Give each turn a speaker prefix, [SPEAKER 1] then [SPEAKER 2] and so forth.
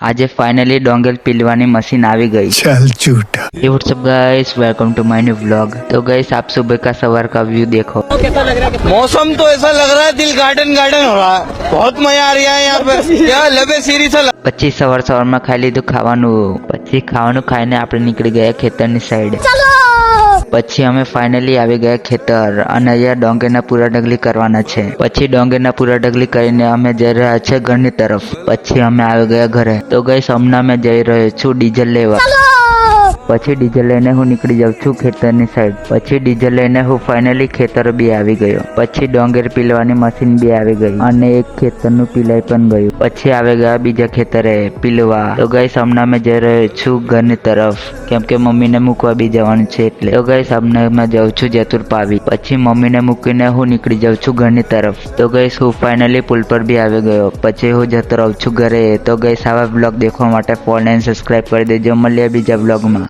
[SPEAKER 1] આજે finally ડોંગર પીલવાની machine आ गई।
[SPEAKER 2] चल झूठा।
[SPEAKER 1] Hey what's up guys, welcome to my new vlog. तो गाइस आप सुबह का सवार का व्यू देखो।
[SPEAKER 3] मौसम तो ऐसा लग रहा है दिल गार्डन गार्डन हो रहा है। बहुत मजा आ रहा है यहाँ पे। क्या लबे सीरी सा
[SPEAKER 1] પછી સવારમાં ખાઈ લીધું ખાવાનું, પછી ખાવાનું ખાઈને આપણે નીકળી ગયા ખેતરની સાઈડ। પછી અમે ફાઇનલી આવી ગયા ખેતર અને અહીંયા ડોંગરના પૂરા ડગલી કરવાના છે। પછી ડોંગરના પૂરા ડગલી કરીને અમે જઈ રહ્યા છે ઘરની તરફ। પછી અમે આવી ગયા ઘરે। તો ગાઈસ હમણાં અમે જઈ રહ્યો છું ડીઝલ લેવા। પછી ડીઝલ લઈને હું નીકળી જાઉં છું ખેતરની સાઈડ। પછી ડીઝલ લઈને હું ફાઇનલી ખેતર બી આવી ગયો। પછી ડોંગર પીલવાની મશીન બી આવી ગઈ અને એક ખેતરનું પીલાઈ પણ ગયું। પછી આવી ગયા બીજા ખેતરે પીલવા। તો ગાઈસ હમણાં મેં જઈ રહ્યો છું ઘરની તરફ, કેમ કે મમ્મીને મૂકવા બી જવાનું છે એટલે। તો ગાઈસ હમણાં મેં જાઉં છું જેતુર પાવી। પછી મમ્મીને મૂકીને હું નીકળી જાઉં છું ઘરની તરફ। તો ગાઈસ હું ફાઇનલી પુલ પર બી આવી ગયો। પછી હું જતો રહું છું ઘરે। તો ગાઈસ આવા બ્લોગ દેખવા માટે ફોલો એન્ડ સબસ્ક્રાઇબ કરી દેજો। મળીએ બીજા બ્લોગમાં।